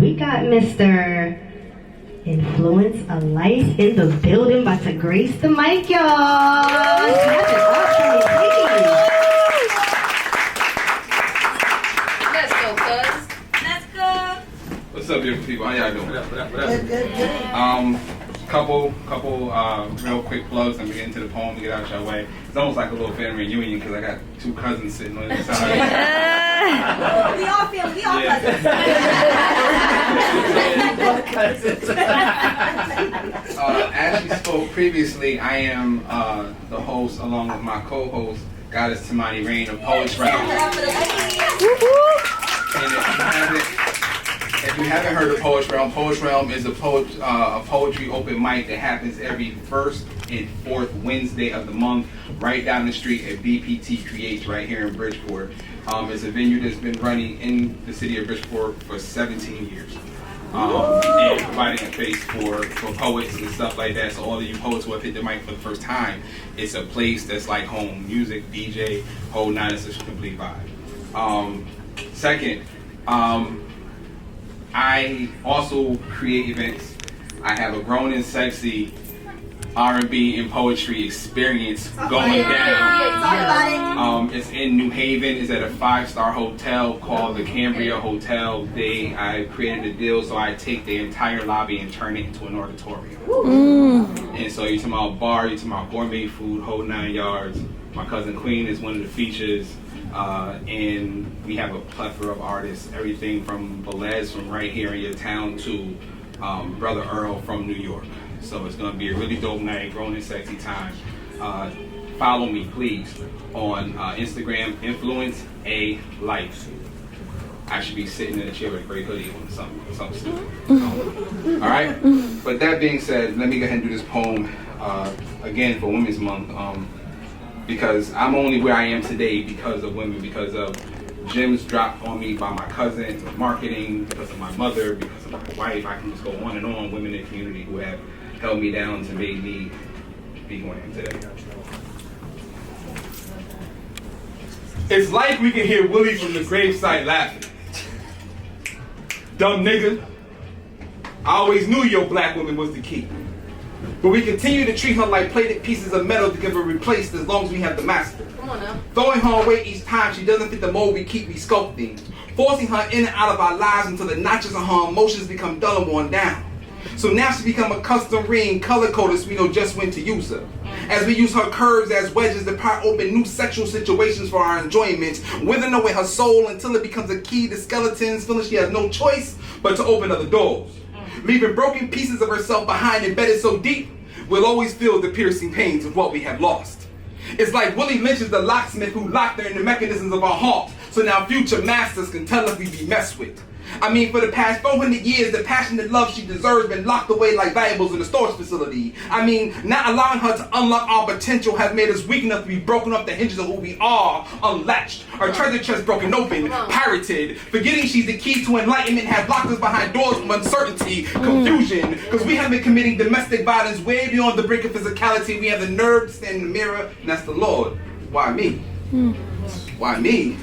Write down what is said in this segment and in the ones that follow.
we got Mr. Influence a Life in the building, about to grace the mic, y'all. Clap it up for me, please. Let's go, cuz. Let's go. What's up, beautiful people? How y'all doing? Good. Couple real quick plugs, and we get into the poem to get out your way. It's almost like a little family reunion because I got two cousins sitting on the side. We all family. We all cousins. As she spoke previously, I am the host, along with my co-host, Goddess 𝙁𝙂𝙧𝙪𝙧𝙚 of Poetry Realm. And if you haven't heard of Poetry Realm is a poetry open mic that happens every first and fourth Wednesday of the month, right down the street at BPT Creates right here in Bridgeport. It's a venue that's been running in the city of Bridgeport for 17 years. And providing a space for poets and stuff like that. So all of you poets who have hit the mic for the first time, it's a place that's like home. Music, DJ, whole nine, it's a complete vibe. Second, I also create events. I have a grown and sexy R&B and poetry experience going down. Talk about it. It's in New Haven. It's at a 5-star hotel called the 𝘗𝘬𝘪𝘵𝘥𝘪𝘐𝑚𝑏𝑟𝑖A. I created a deal so I take the entire lobby and turn it into an auditorium. And so you're talking about bar, you're talking about gourmet food, whole 9 yards. My cousin Queen is one of the features. And we have a plethora of artists, everything from Velez from right here in your town to Brother Earl from New York. So it's going to be a really dope night, grown and sexy time. Follow me, please, on Instagram, Influence a Life. I should be sitting in a chair with a gray hoodie on something stupid. All right? But that being said, let me go ahead and do this poem again for Women's Month. Because I'm only where I am today because of women, because of gems dropped on me by my cousin, marketing, because of my mother, because of my wife. I can just go on and on. Women in the community who have held me down to make me be who I am today. It's like we can hear Willie from the gravesite laughing. Dumb nigga, I always knew your black woman was the key. But we continue to treat her like plated pieces of metal to give her replaced as long as we have the master. Come on now. Throwing her away each time she doesn't fit the mold we keep resculpting. Forcing her in and out of our lives until the notches of her emotions become dull and worn down. So now she become a custom ring, color-coded so we know just when to use her. As we use her curves as wedges to pry open new sexual situations for our enjoyment, withering away her soul until it becomes a key to skeletons, feeling she has no choice but to open other doors. Leaving broken pieces of herself behind embedded so deep, we'll always feel the piercing pains of what we have lost. It's like Willie Lynch is the locksmith who locked her in the mechanisms of our heart, so now future masters can tell us we be messed with. I mean, for the past 400 years, the passionate love she deserves been locked away like valuables in a storage facility. I mean, not allowing her to unlock our potential has made us weak enough to be broken up the hinges of who we are, unlatched, our treasure chest broken open, pirated, forgetting she's the key to enlightenment, have locked us behind doors of uncertainty, confusion, because we have been committing domestic violence way beyond the brink of physicality. We have the nerve to stand in the mirror, and that's the Lord. Why me? Why me?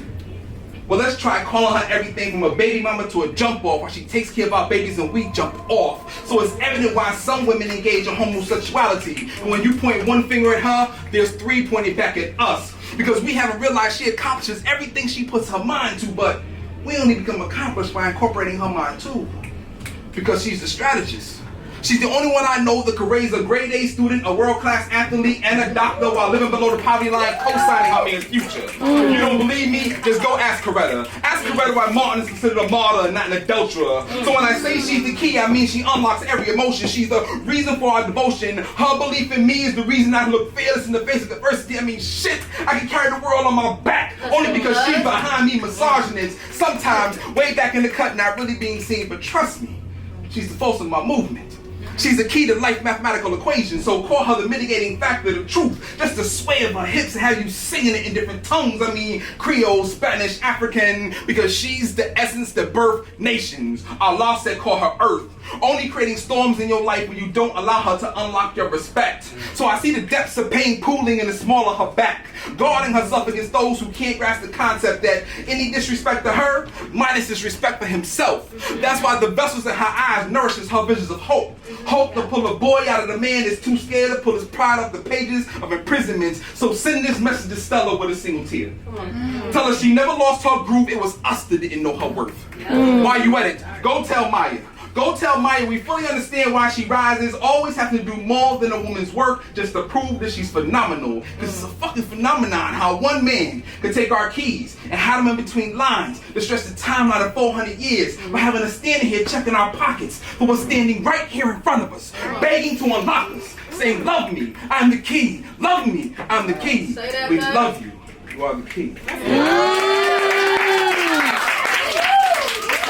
Well, let's try calling her everything from a baby mama to a jump off while she takes care of our babies and we jump off. So it's evident why some women engage in homosexuality. And when you point one finger at her, there's 3 pointed back at us. Because we haven't realized she accomplishes everything she puts her mind to, but we only become accomplished by incorporating her mind too. Because she's the strategist. She's the only one I know that could raise a grade A student, a world-class athlete, and a doctor while living below the poverty line, co-signing her man's future. If you don't believe me, just go ask Coretta. Ask Coretta why Martin is considered a martyr and not an adulterer. So when I say she's the key, I mean she unlocks every emotion. She's the reason for our devotion. Her belief in me is the reason I look fearless in the face of adversity. I mean, shit, I can carry the world on my back only because she's behind me massaging it. Sometimes way back in the cut, not really being seen, but trust me, she's the force of my movement. She's the key to life mathematical equations, so call her the mitigating factor, the truth. Just the sway of her hips and have you singing it in different tongues. I mean, Creole, Spanish, African, because she's the essence that birth nations. Allah said call her earth. Only creating storms in your life when you don't allow her to unlock your respect. So I see the depths of pain pooling in the small of her back, guarding herself against those who can't grasp the concept that any disrespect to her minus disrespect for himself. That's why the vessels in her eyes nourishes her visions of hope. Hope to pull a boy out of the man that's too scared to pull his pride off the pages of imprisonments. So send this message to Stella with a single tear. Tell her she never lost her groove, it was us that didn't know her worth. While you at it, go tell Maya. Go tell Maya we fully understand why she rises, always have to do more than a woman's work just to prove that she's phenomenal. Because it's a fucking phenomenon how one man could take our keys and hide them in between lines to stretch the timeline of 400 years by having us standing here checking our pockets for what's standing right here in front of us, begging to unlock us, saying, love me, I'm the key. Love me, I'm the key. We love you. You are the key.